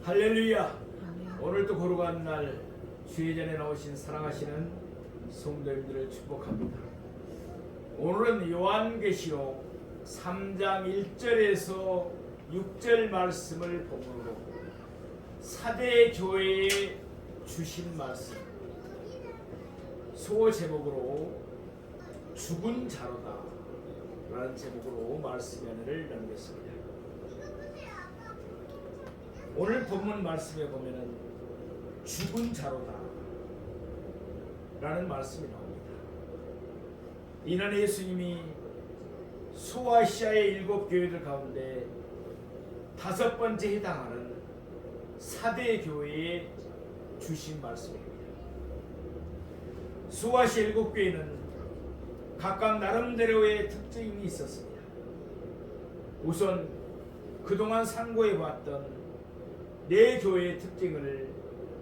할렐루야. 오늘도 거룩한 날 주의 전에 나오신 사랑하시는 성도님들을 축복합니다. 오늘은 요한계시록 3장 1절에서 6절 말씀을 본문으로 사대 교회에 주신 말씀, 소 제목으로 죽은 자로다 라는 제목으로 말씀 연회를 나누겠습니다. 오늘 본문 말씀에 보면은 죽은 자로다 라는 말씀이 나옵니다. 이는 예수님이 소아시아의 7교회들 가운데 5번째 해당하는 사대 교회에 주신 말씀입니다. 소아시아 7교회는 각각 나름대로의 특징이 있었습니다. 우선 그동안 상고해 봤던 4교회의 특징을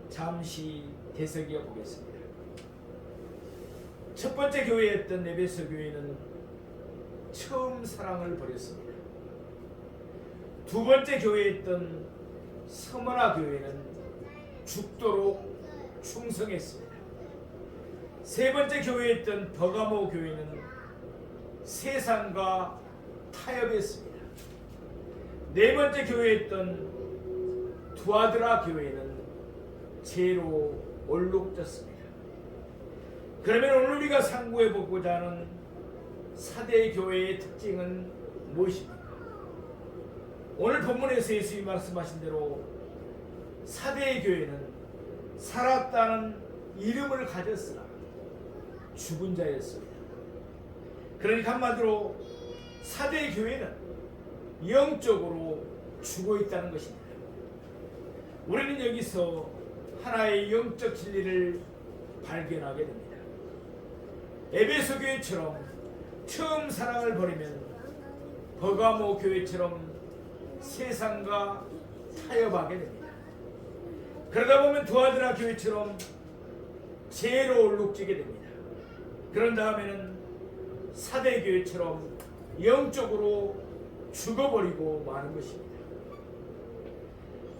잠시 되새겨 보겠습니다. 첫 번째 교회였던 에베소 교회는 처음 사랑을 버렸습니다. 두 번째 교회였던 스무나 교회는 죽도록 충성했습니다. 세 번째 교회였던 버가모 교회는 세상과 타협했습니다. 네 번째 교회였던 두아드라 교회는 죄로 얼룩졌습니다. 그러면 오늘 우리가 상고해 보고자 하는 사대 교회의 특징은 무엇입니까? 오늘 본문에서 예수님이 말씀하신 대로 사대 교회는 살았다는 이름을 가졌으나 죽은 자였습니다. 그러니까 한마디로 사대 교회는 영적으로 죽어 있다는 것입니다. 우리는 여기서 하나의 영적 진리를 발견하게 됩니다. 에베소 교회처럼 처음 사랑을 버리면 버가모 교회처럼 세상과 타협하게 됩니다. 그러다 보면 두아드라 교회처럼 죄로 얼룩지게 됩니다. 그런 다음에는 사대 교회처럼 영적으로 죽어버리고 마는 것입니다.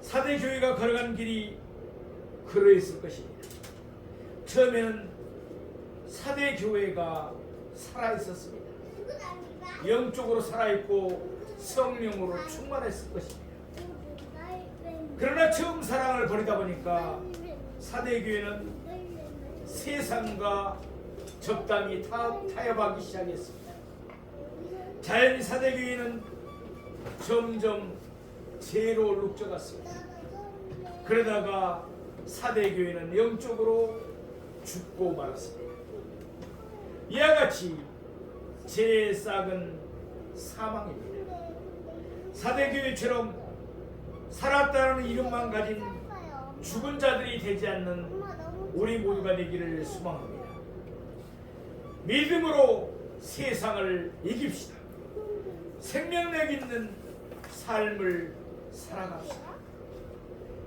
사대 교회가 걸어간 길이 그러했을 것입니다. 처음에는 사대 교회가 살아있었습니다. 영적으로 살아있고 성령으로 충만했을 것입니다. 그러나 처음 사랑을 버리다 보니까 사대 교회는 세상과 적당히 타협하기 시작했습니다. 자연히 사대 교회는 점점 죄로 얼룩져갔습니다. 그러다가 사대 교회는 영적으로 죽고 말았습니다. 이와 같이 죄의 싹은 사망입니다. 사대 교회처럼 살았다는 이름만 가진 죽은 자들이 되지 않는 우리 모두가 되기를 소망합니다. 믿음으로 세상을 이깁시다. 생명력 있는 삶을 살아갑시다.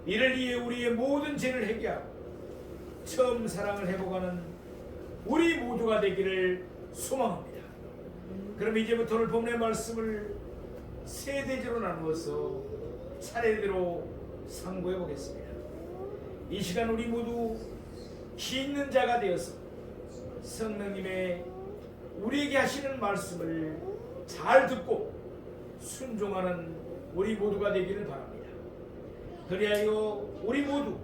이를 위해 우리의 모든 죄를 회개하고 처음 사랑을 회복하는 우리 모두가 되기를 소망합니다. 그럼 이제부터 오늘 본문의 말씀을 세 대제로 나누어서 차례대로 상고해 보겠습니다. 이 시간 우리 모두 기 있는 자가 되어서 성령님의 우리에게 하시는 말씀을 잘 듣고 순종하는 우리 모두가 되기를 바랍니다. 그리하여 우리 모두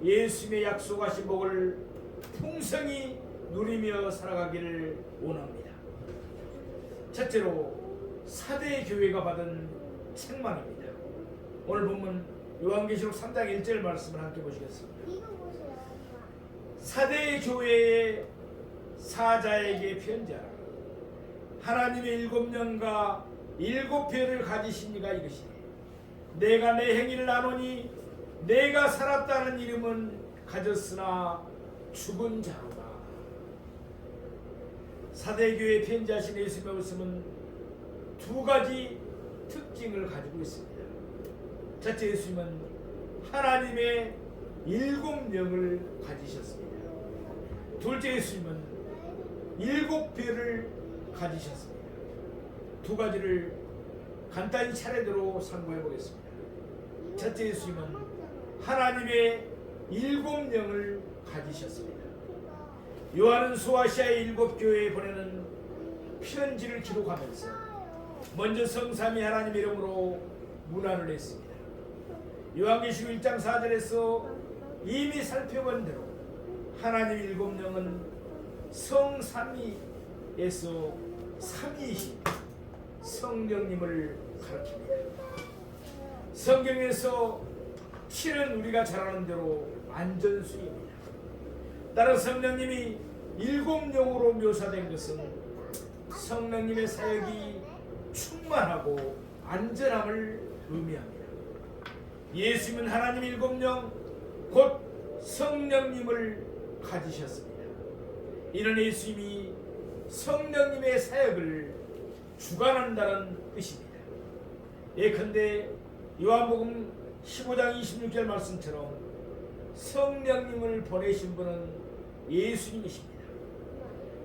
예수님의 약속하신 복을 풍성히 누리며 살아가기를 원합니다. 첫째로 사대 교회가 받은 책망입니다. 오늘 본문 요한계시록 3장 1절 말씀을 함께 보시겠습니다. 사대 교회의 사자에게 편지하라. 하나님의 7년과 7배를 가지신 이가 이르시니 내가 내 행위를 아노니 내가 살았다는 이름은 가졌으나 죽은 자로다. 사대교회에 편지하신 예수님의 말씀은 2가지 특징을 가지고 있습니다. 첫째, 예수님은 하나님의 7명을 가지셨습니다. 둘째, 예수님은 7배를 가지셨습니다. 2가지를 간단히 차례대로 상고해 보겠습니다. 첫째 예수님은 하나님의 7영을 가지셨습니다. 요한은 소아시아의 7교회에 보내는 편지를 기록하면서 먼저 성삼위 하나님 이름으로 문안을 했습니다. 요한계시록 1장 4절에서 이미 살펴본 대로 하나님 7영은 성삼위에서 삼위이신 성령님을 가르칩니다. 성경에서 7은 우리가 잘 아는 대로 안전수입니다. 따라 성령님이 7영으로 묘사된 것은 성령님의 사역이 충만하고 안전함을 의미합니다. 예수님은 하나님 7영 곧 성령님을 가지셨습니다. 이는 예수님이 성령님의 사역을 주관한다는 뜻입니다. 예컨대 요한복음 15장 26절 말씀처럼 성령님을 보내신 분은 예수님이십니다.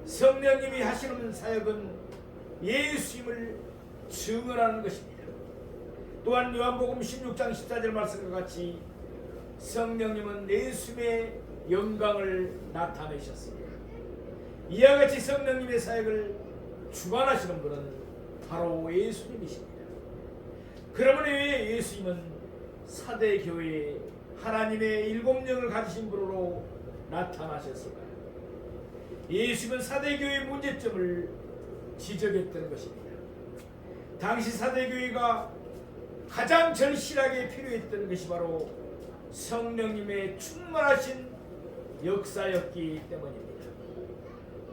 성령님이 하시는 사역은 예수님을 증언하는 것입니다. 또한 요한복음 16장 14절 말씀과 같이 성령님은 예수님의 영광을 나타내셨습니다. 이와 같이 성령님의 사역을 주관하시는 분은 바로 예수님이십니다. 그러므로 왜 예수님은 사대 교회에 하나님의 7영을 가지신 분으로 나타나셨을까요? 예수님은 사대 교회의 문제점을 지적했던 것입니다. 당시 사대 교회가 가장 절실하게 필요했던 것이 바로 성령님의 충만하신 역사였기 때문입니다.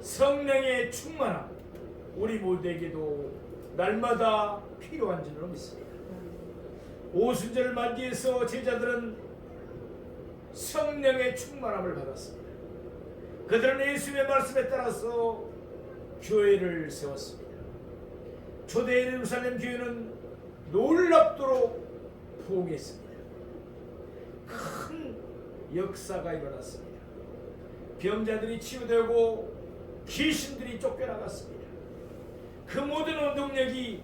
성령의 충만함, 우리 모두에게도 날마다 필요한 줄로 믿습니다. 오순절을 맞이해서 제자들은 성령의 충만함을 받았습니다. 그들은 예수님의 말씀에 따라서 교회를 세웠습니다. 초대 예루살렘 교회는 놀랍도록 부흥했습니다. 큰 역사가 일어났습니다. 병자들이 치유되고 귀신들이 쫓겨나갔습니다. 그 모든 원동력이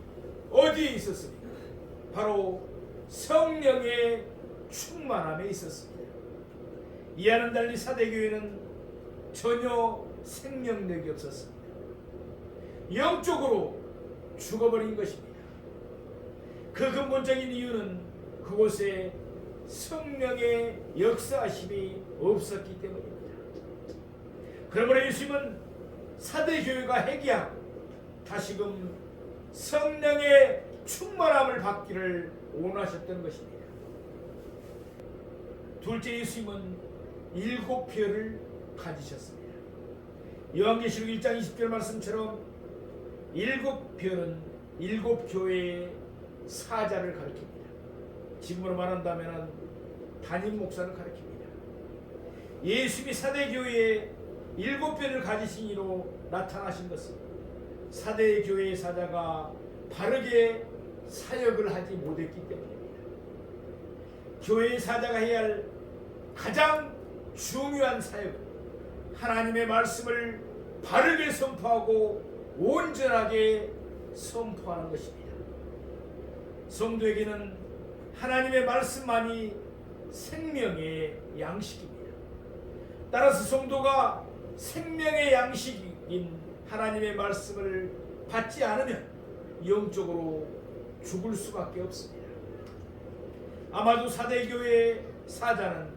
어디에 있었습니까? 바로 성령의 충만함에 있었습니다. 이와는 달리 사대교회는 전혀 생명력이 없었습니다. 영적으로 죽어버린 것입니다. 그 근본적인 이유는 그곳에 성령의 역사하심이 없었기 때문입니다. 그러므로 예수님은 사대교회가 회개하고 다시금 성령의 충만함을 받기를 원하셨던 것입니다. 둘째, 예수님은 7표를 가지셨습니다. 요한계시록 1장 20절 말씀처럼 7표는 7교회의 사자를 가리킵니다. 지금으로 말한다면 담임 목사를 가리킵니다. 예수님이 사대교회의 7표를 가지신 이로 나타나신 것은 사대교회의 사자가 바르게 사역을 하지 못했기 때문입니다. 교회의 사자가 해야 할 가장 중요한 사역은 하나님의 말씀을 바르게 선포하고 온전하게 선포하는 것입니다. 성도에게는 하나님의 말씀만이 생명의 양식입니다. 따라서 성도가 생명의 양식인 하나님의 말씀을 받지 않으면 영적으로 죽을 수밖에 없습니다. 아마도 사대교회의 사자는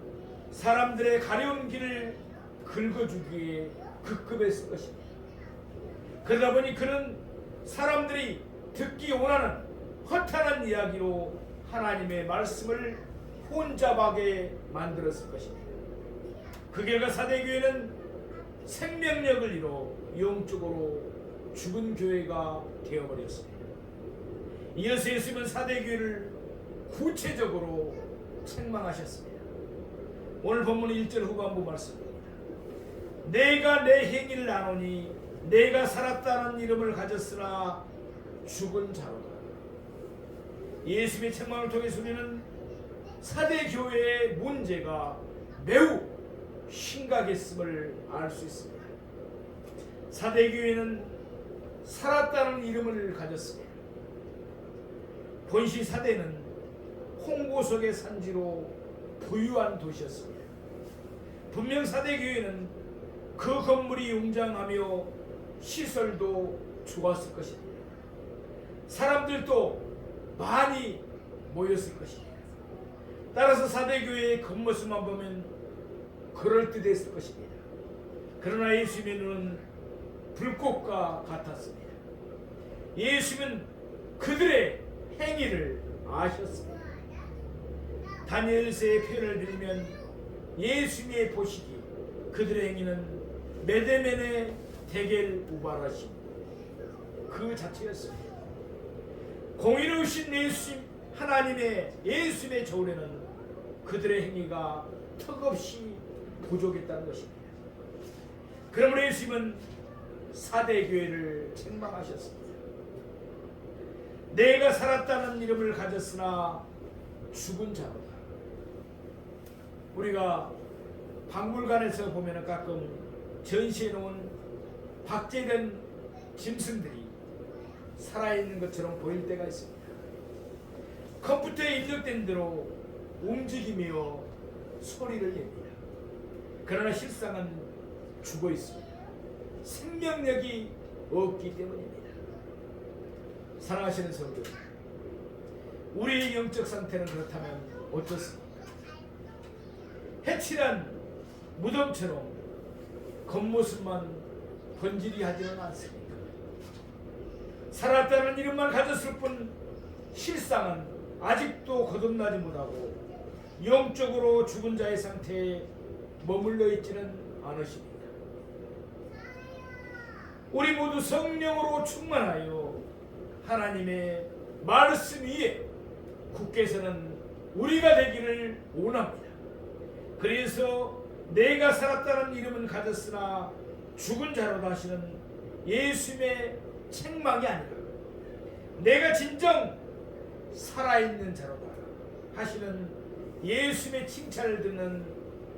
사람들의 가려운 길을 긁어주기에 급급했을 것입니다. 그러다 보니 그는 사람들이 듣기 원하는 허탄한 이야기로 하나님의 말씀을 혼잡하게 만들었을 것입니다. 그 결과 사대교회는 생명력을 잃어 영적으로 죽은 교회가 되어버렸습니다. 이어서 예수님은 사대교회를 구체적으로 책망하셨습니다. 오늘 본문 1절 후반부 말씀입니다. 내가 내 행위를 아노니 내가 살았다는 이름을 가졌으나 죽은 자로다. 예수님의 책망을 통해서 우리는 사대교회의 문제가 매우 심각했음을 알 수 있습니다. 사대교회는 살았다는 이름을 가졌습니다. 본시 사대는 홍보석의 산지로 부유한 도시였습니다. 분명 사대교회는 그 건물이 웅장하며 시설도 좋았을 것입니다. 사람들도 많이 모였을 것입니다. 따라서 사대교회의 겉모습만 보면 그럴듯했을 것입니다. 그러나 예수님의 눈은 불꽃과 같았습니다. 예수님은 그들의 행위를 아셨습니다. 다니엘서의 표현을 빌리면 예수님의 보시기 그들의 행위는 메데멘의 데겔 우바라심 그 자체였습니다. 공의로우신 예수님 하나님의 예수님의 저울에는 그들의 행위가 턱없이 부족했다는 것입니다. 그러므로 예수님은 사대교회를 책망하셨습니다. 내가 살았다는 이름을 가졌으나 죽은 자로다. 우리가 박물관에서 보면 가끔 전시해 놓은 박제된 짐승들이 살아있는 것처럼 보일 때가 있습니다. 컴퓨터에 입력된 대로 움직이며 소리를 냅니다. 그러나 실상은 죽어 있습니다. 생명력이 없기 때문입니다. 사랑하시는 성도, 우리의 영적 상태는 그렇다면 어떻습니까? 해칠한 무덤처럼 겉모습만 번지리 하지는 않습니까? 살았다는 이름만 가졌을 뿐 실상은 아직도 거듭나지 못하고 영적으로 죽은 자의 상태에 머물러 있지는 않으십니다. 우리 모두 성령으로 충만하여 하나님의 말씀 위에 굳게 서는 우리가 되기를 원합니다. 그래서 내가 살았다는 이름은 가졌으나 죽은 자로다 하시는 예수님의 책망이 아니라 내가 진정 살아있는 자로다 하시는 예수님의 칭찬을 듣는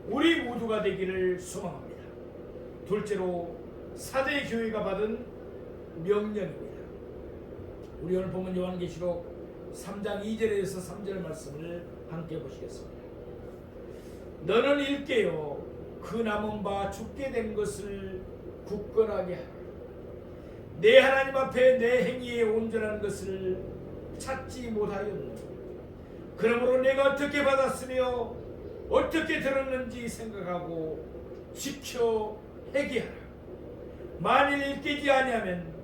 우리 모두가 되기를 소망합니다. 둘째로 사대 교회가 받은 명령입니다. 우리 오늘 본문 요한계시록 3장 2절에서 3절 말씀을 함께 보시겠습니다. 너는 일깨어 그 남은 바 죽게 된 것을 굳건하게 하라. 내 하나님 앞에 내 행위에 온전한 것을 찾지 못하였노. 그러므로 내가 어떻게 받았으며 어떻게 들었는지 생각하고 지켜 회개하라. 만일 일깨지 아니하면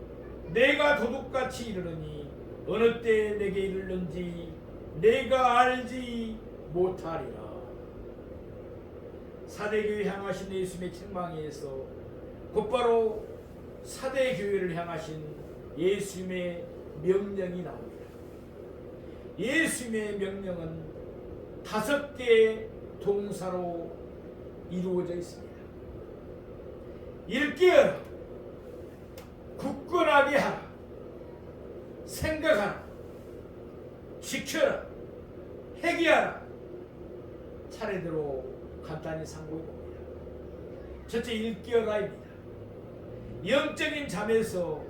내가 도둑같이 이르느니 어느 때 내게 이르는지 내가 알지 못하리라. 사대교회 향하신 예수님의 책망에 의해서 곧바로 사대교회를 향하신 예수님의 명령이 나옵니다. 예수님의 명령은 5개의 동사로 이루어져 있습니다. 일깨어라, 굳건하게 하라, 생각하라, 지켜라, 회개하라. 차례대로 간단히 상고해 봅니다. 첫째, 일깨어라입니다. 영적인 잠에서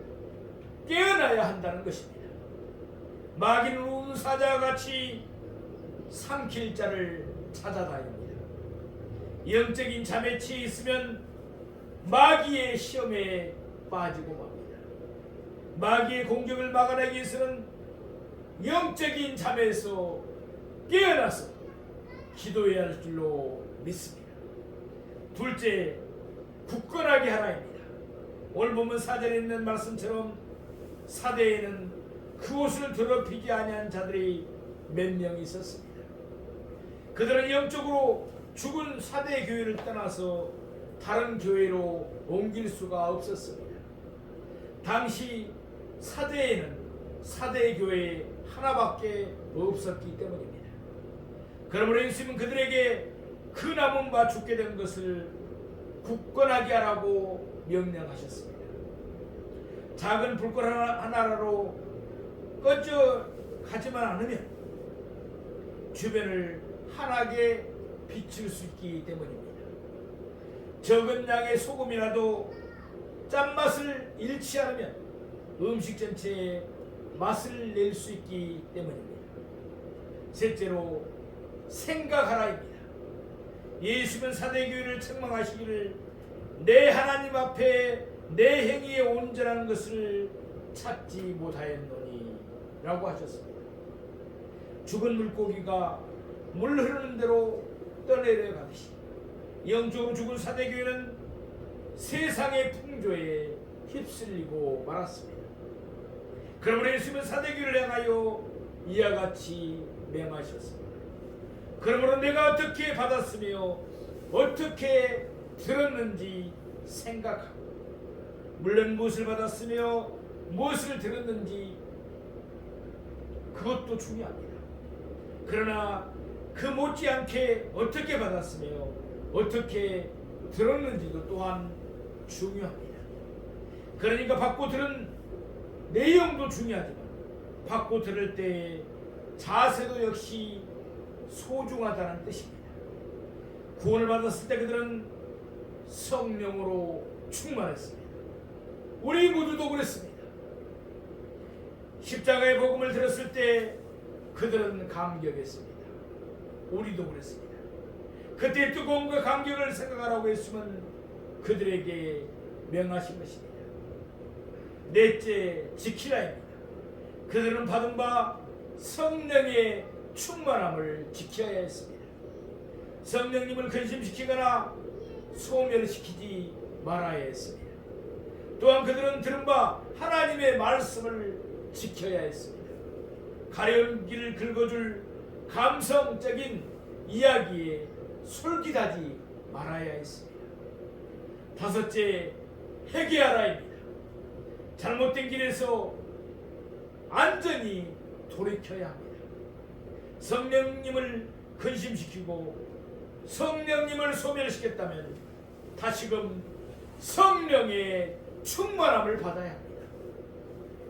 깨어나야 한다는 것입니다. 마귀는 운사자와 같이 삼킬 자를 찾아다닙니다. 영적인 잠에 취해 있으면 마귀의 시험에 빠지고 맙니다. 마귀의 공격을 막아내기 위해서는 영적인 잠에서 깨어나서 기도해야 할 줄로 믿습니다. 둘째, 굳건하게 하라입니다. 오늘 보면 4절에 있는 말씀처럼 사대에는 그 옷을 더럽히지 아니한 자들이 몇 명 있었습니다. 그들은 영적으로 죽은 사대 교회를 떠나서 다른 교회로 옮길 수가 없었습니다. 당시 사대에는 사대 교회 하나밖에 없었기 때문입니다. 그러므로 예수님은 그들에게 그 남은 바 죽게 된 것을 굳건하게 하라고 명령하셨습니다. 작은 불꽃 하나로 꺼져 가지만 않으면 주변을 환하게 비출 수 있기 때문입니다. 적은 양의 소금이라도 짠맛을 잃지 않으면 음식 전체에 맛을 낼 수 있기 때문입니다. 셋째로 생각하라입니다. 예수님은 사대교회를 책망하시기를 내 하나님 앞에 내 행위에 온전한 것을 찾지 못하였노니 라고 하셨습니다. 죽은 물고기가 물 흐르는 대로 떠내려가듯이 영적으로 죽은 사대교회는 세상의 풍조에 휩쓸리고 말았습니다. 그러므로 예수님은 사대교회를 향하여 이와 같이 명하셨습니다. 그러므로 내가 어떻게 받았으며 어떻게 들었는지 생각하고, 물론 무엇을 받았으며 무엇을 들었는지 그것도 중요합니다. 그러나 그 못지않게 어떻게 받았으며 어떻게 들었는지도 또한 중요합니다. 그러니까 받고 들은 내용도 중요하지만 받고 들을 때의 자세도 역시 소중하다는 뜻입니다. 구원을 받았을 때 그들은 성령으로 충만했습니다. 우리 모두도 그랬습니다. 십자가의 복음을 들었을 때 그들은 감격했습니다. 우리도 그랬습니다. 그때 뜨거움과 감격을 생각하라고 했으면 그들에게 명하신 것입니다. 넷째, 지키라입니다. 그들은 받은 바 성령의 충만함을 지켜야 했습니다. 성령님을 근심시키거나 소멸시키지 말아야 했습니다. 또한 그들은 들은 바 하나님의 말씀을 지켜야 했습니다. 가려운 길을 긁어줄 감성적인 이야기에 솔깃하지 말아야 했습니다. 다섯째, 회개하라입니다. 잘못된 길에서 안전히 돌이켜야 합니다. 성령님을 근심시키고 성령님을 소멸시켰다면 다시금 성령의 충만함을 받아야 합니다.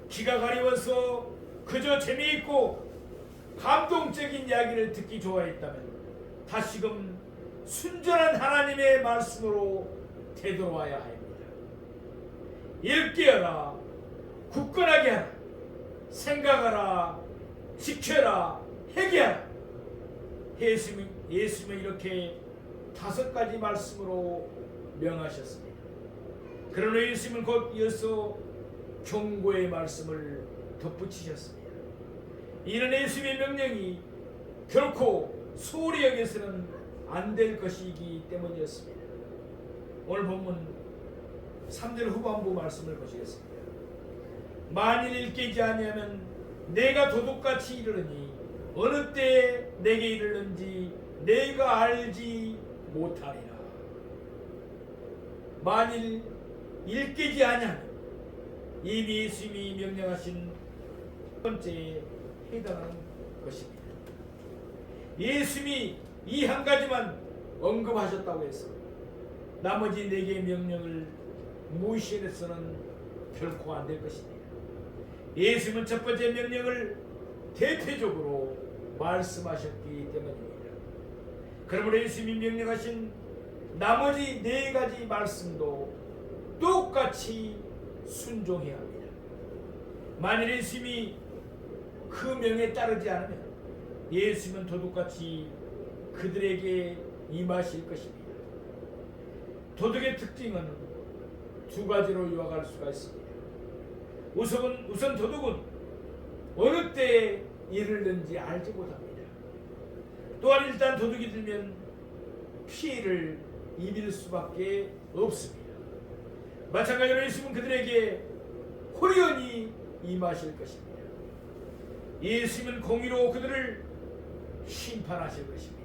귀가 가려워서 그저 재미있고 감동적인 이야기를 듣기 좋아했다면 다시금 순전한 하나님의 말씀으로 되돌아와야 합니다. 읽게 하라, 굳건하게 하라, 생각하라, 지켜라, 회개하라. 예수님은 이렇게 5가지 말씀으로 명하셨습니다. 그러나 예수님은 곧 이어서 경고의 말씀을 덧붙이셨습니다. 이는 예수님의 명령이 결코 소홀히 여겨서는 안 될 것이기 때문이었습니다. 오늘 본문 3절 후반부 말씀을 보시겠습니다. 만일 일깨지 아니하면 내가 도둑같이 이르르니 어느 때에 내게 이르는지 내가 알지 못하리라. 만일 일깨지 아니하면 이미 예수님이 명령하신 첫 번째에 해당하는 것입니다. 예수님이 이 한 가지만 언급하셨다고 해서 나머지 4개의 명령을 무시해서는 결코 안 될 것입니다. 예수님은 첫 번째 명령을 대표적으로 말씀하셨기 때문입니다. 그러므로 예수님이 명령하신 나머지 4가지 말씀도 똑같이 순종해야 합니다. 만일 예수님이 그 명에 따르지 않으면 예수님은 도둑같이 그들에게 임하실 것입니다. 도둑의 특징은 2가지로 요약할 수가 있습니다. 우선 도둑은 어느 때에 이르는지 알지 못합니다. 또한 일단 도둑이 들면 피해를 입을 수밖에 없습니다. 마찬가지로 예수님은 그들에게 호련히 임하실 것입니다. 예수님은 공의로 그들을 심판하실 것입니다.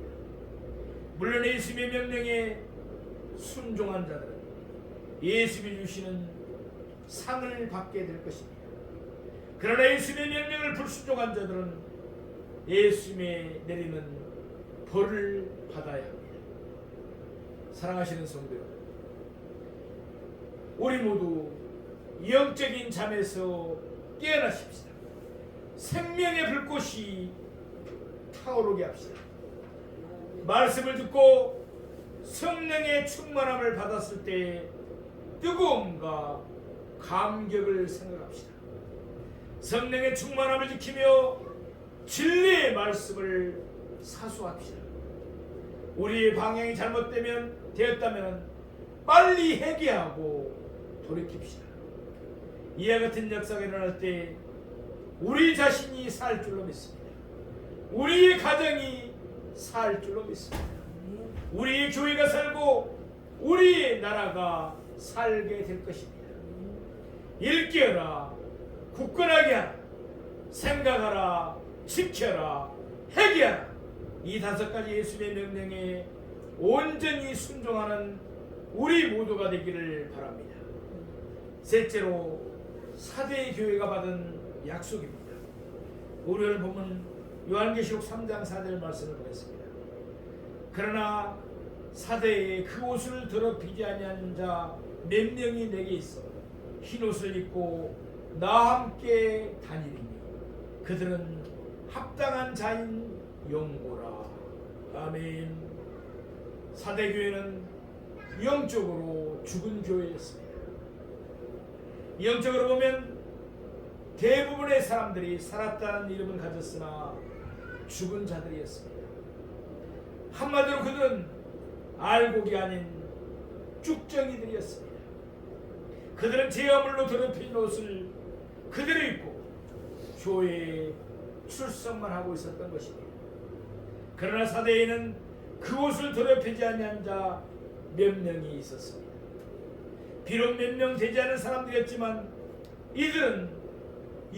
물론 예수님의 명령에 순종한 자들은 예수님이 주시는 상을 받게 될 것입니다. 그러나 예수님의 명령을 불순종한 자들은 예수님의 내리는 벌을 받아야 합니다. 사랑하시는 성도 여러분, 우리 모두 영적인 잠에서 깨어나십시다. 생명의 불꽃이 타오르게 합시다. 말씀을 듣고 성령의 충만함을 받았을 때 뜨거움과 감격을 생각합시다. 성령의 충만함을 지키며 진리의 말씀을 사수합시다. 우리의 방향이 되었다면 빨리 회개하고 돌이킵시다. 이와 같은 역사가 일어날 때 우리 자신이 살 줄로 믿습니다. 우리의 가정이 살 줄로 믿습니다. 우리의 교회가 살고 우리의 나라가 살게 될 것입니다. 일깨어라, 굳건하게 하라, 생각하라, 지켜라, 회개하라. 이 5가지 예수님의 명령에 온전히 순종하는 우리 모두가 되기를 바랍니다. 셋째로 사대의 교회가 받은 약속입니다. 우리 오늘 보면 요한계시록 3장 4절 말씀을 보겠습니다. 그러나 사대에 그 옷을 더럽히지 아니한 자 몇 명이 내게 있어 흰옷을 입고 나와 함께 다니리니 그들은 합당한 자인 영고라. 아멘. 사대교회는 영적으로 죽은 교회였습니다. 영적으로 보면 대부분의 사람들이 살았다는 이름을 가졌으나 죽은 자들이었습니다. 한마디로 그들은 알곡이 아닌 쭉정이들이었습니다. 그들은 제어물로 더럽힌 옷을 그대로 입고 교회에 출석만 하고 있었던 것입니다. 그러나 사대에는 그 옷을 더럽히지 아니한 자 몇 명이 있었습니다. 비록 몇 명 되지 않은 사람들이었지만 이들은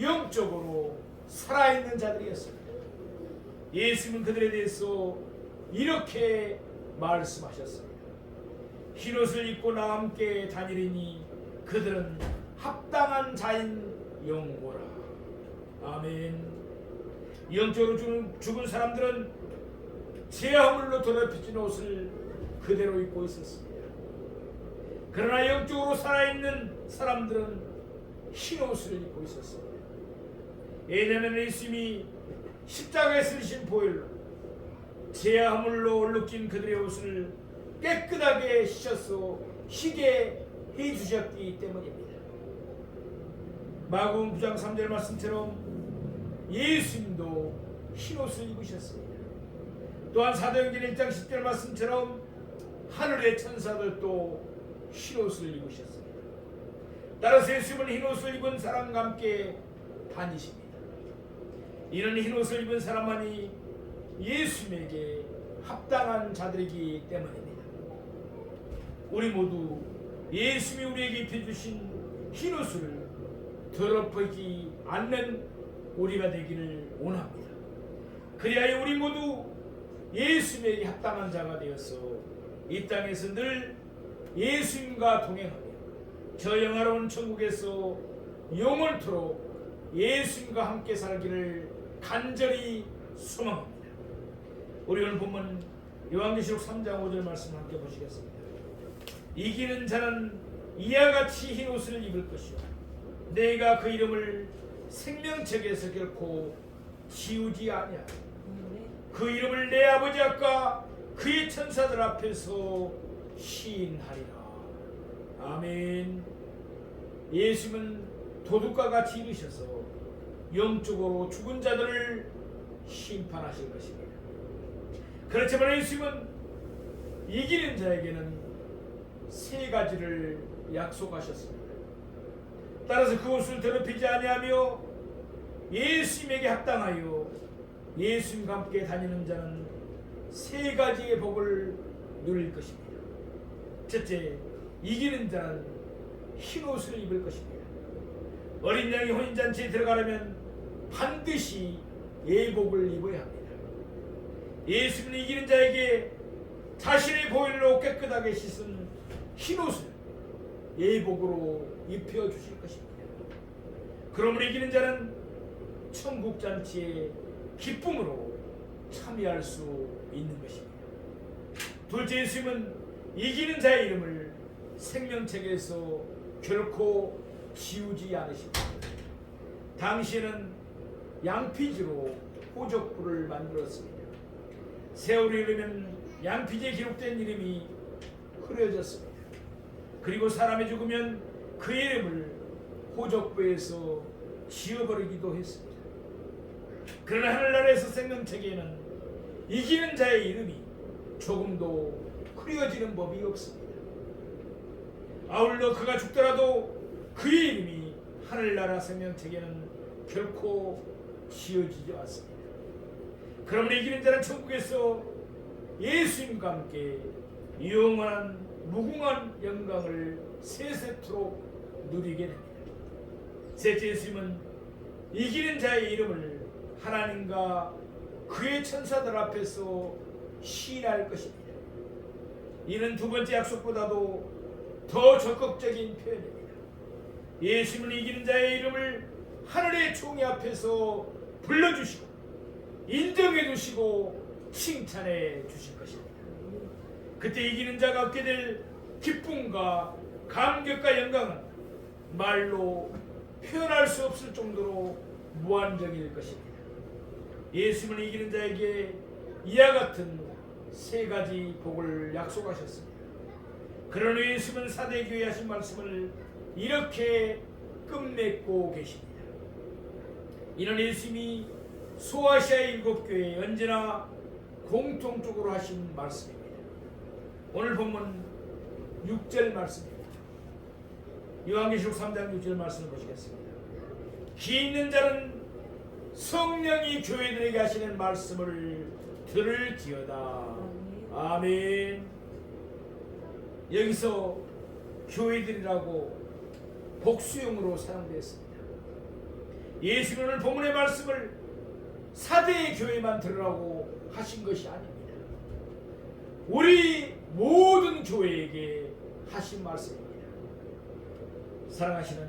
영적으로 살아있는 자들이었습니다. 예수님은 그들에 대해서 이렇게 말씀하셨습니다. 흰옷을 입고 나와 함께 다니리니 그들은 합당한 자인 영고라. 아멘. 영적으로 죽은 사람들은 제화물로 더럽혀진 옷을 그대로 입고 있었습니다. 그러나 영적으로 살아있는 사람들은 흰옷을 입고 있었습니다. 왜냐하면 예수님이 십자가에 쓰신 보혈로 제화물로 얼룩진 그들의 옷을 깨끗하게 씻어서 희게 해주셨기 때문입니다. 마가복음 9장 3절 말씀처럼 예수님도 흰옷을 입으셨습니다. 또한 사도행전 1장 10절 말씀처럼 하늘의 천사들도 흰옷을 입으셨습니다. 따라서 예수님은 흰옷을 입은 사람과 함께 다니십니다. 이런 흰옷을 입은 사람만이 예수님에게 합당한 자들이기 때문입니다. 우리 모두 예수님이 우리에게 입혀주신 흰옷을 더럽히지 않는 우리가 되기를 원합니다. 그리하여 우리 모두 예수님에게 합당한 자가 되어서 이 땅에서 늘 예수님과 동행하며 저 영화로운 천국에서 영원토록 예수님과 함께 살기를 간절히 소망합니다. 우리 오늘 보면 요한계시록 3장 5절 말씀 함께 보시겠습니다. 이기는 자는 이와 같이 흰 옷을 입을 것이요 내가 그 이름을 생명책에서 결코 지우지 아니하리라. 그 이름을 내 아버지 앞과 그의 천사들 앞에서 시인하리라. 아멘. 예수님은 도둑과 같이 이르셔서 영적으로 죽은 자들을 심판하실 것입니다. 그렇지만 예수님은 이기는 자에게는 3가지를 약속하셨습니다. 따라서 그것을 더럽히지 아니하며 예수님에게 합당하여 예수님과 함께 다니는 자는 3가지의 복을 누릴 것입니다. 첫째, 이기는 자는 흰옷을 입을 것입니다. 어린 양이 혼인잔치에 들어가려면 반드시 예복을 입어야 합니다. 예수님은 이기는 자에게 자신의 보혈로 깨끗하게 씻은 흰옷을 예복으로 입혀주실 것입니다. 그러므로 이기는 자는 천국잔치에 기쁨으로 참여할 수 있는 것입니다. 둘째, 예수님은 이기는 자의 이름을 생명책에서 결코 지우지 않으십니다. 당시에는 양피지로 호적부를 만들었습니다. 세월이 흐르면 양피지에 기록된 이름이 흐려졌습니다. 그리고 사람이 죽으면 그 이름을 호적부에서 지워버리기도 했습니다. 그러나 하늘나라에서 생명책에는 이기는 자의 이름이 조금도 흐려지는 법이 없습니다. 아울러 그가 죽더라도 그의 이름이 하늘나라 생명책에는 결코 지어지지 않습니다. 그러므로 이기는 자는 천국에서 예수님과 함께 영원한 무궁한 영광을 세세토록 누리게 됩니다. 셋째, 예수님은 이기는 자의 이름을 하나님과 그의 천사들 앞에서 시인할 것입니다. 이는 두 번째 약속보다도 더 적극적인 표현입니다. 예수님은 이기는 자의 이름을 하늘의 총회 앞에서 불러주시고 인정해 주시고 칭찬해 주실 것입니다. 그때 이기는 자가 얻게 될 기쁨과 감격과 영광은 말로 표현할 수 없을 정도로 무한정일 것입니다. 예수님은 이기는 자에게 이와 같은 세 가지 복을 약속하셨습니다. 그러나 예수님은 사대교회에 하신 말씀을 이렇게 끝맺고 계십니다. 이는 예수님이 소아시아의 일곱 교회에 언제나 공통적으로 하신 말씀입니다. 오늘 본문 6절 말씀입니다. 요한계시록 3장 6절 말씀을 보시겠습니다. 귀 있는 자는 성령이 교회들에게 하시는 말씀을 들을지어다. 아멘. 여기서 교회들이라고 복수용으로 사용되었습니다. 예수님은 오늘 본문의 말씀을 사대의 교회만 들으라고 하신 것이 아닙니다. 우리 모든 교회에게 하신 말씀입니다. 사랑하시는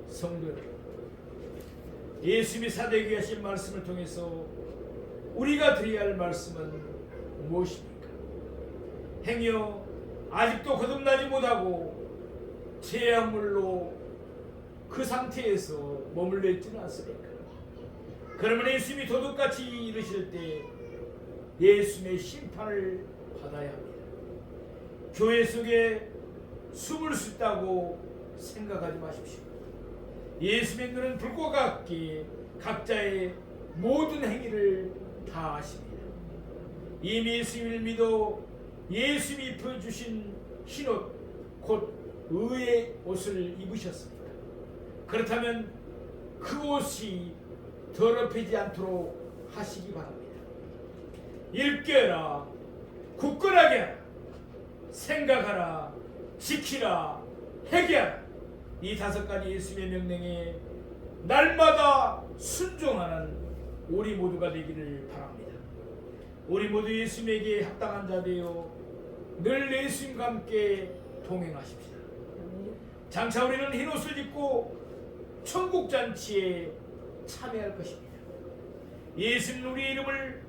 성도 여러분, 예수님이 사대교회에 하신 말씀을 통해서 우리가 드려야 할 말씀은 무엇입니까? 행여 아직도 거듭나지 못하고 죄악물로 그 상태에서 머물러 있지는 않습니까? 그러면 예수님이 도둑같이 이르실 때 예수님의 심판을 받아야 합니다. 교회 속에 숨을 수 있다고 생각하지 마십시오. 예수님의 눈은 불과 같기에 각자의 모든 행위를 다 아십니다. 이미 예수님을 믿어 예수님이 입혀주신 흰옷 곧 의의 옷을 입으셨습니다. 그렇다면 그 옷이 더럽히지 않도록 하시기 바랍니다. 일깨어라, 굳건하게 하라, 생각하라, 지키라, 회개하라. 이 다섯 가지 예수님의 명령에 날마다 순종하는 우리 모두가 되기를 바랍니다. 우리 모두 예수님에게 합당한 자 되어 늘 예수님과 함께 동행하십시다. 장차 우리는 흰옷을 입고 천국잔치에 참여할 것입니다. 예수님은 우리 이름을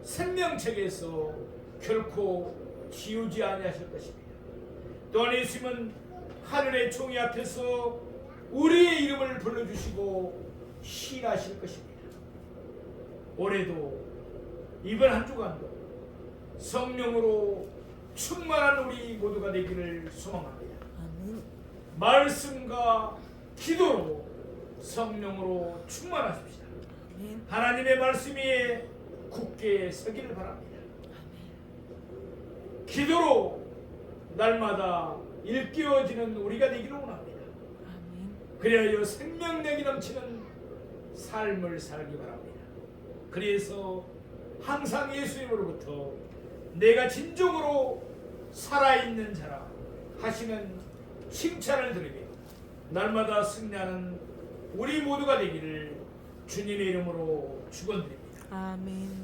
생명책에서 결코 지우지 아니하실 것입니다. 또한 예수님은 하늘의 총회 앞에서 우리의 이름을 불러주시고 시인하실 것입니다. 올해도 이번 한 주간도 성령으로 충만한 우리 모두가 되기를 소망합니다. 말씀과 기도로 성령으로 충만하십시다. 하나님의 말씀 위에 굳게 서기를 바랍니다. 기도로 날마다 일깨워지는 우리가 되기를 원합니다. 그리하여 생명력이 넘치는 삶을 살기 바랍니다. 그래서 항상 예수님으로부터 내가 진정으로 살아있는 자라 하시는 칭찬을 들으며 날마다 승리하는 우리 모두가 되기를 주님의 이름으로 축원드립니다. 아멘.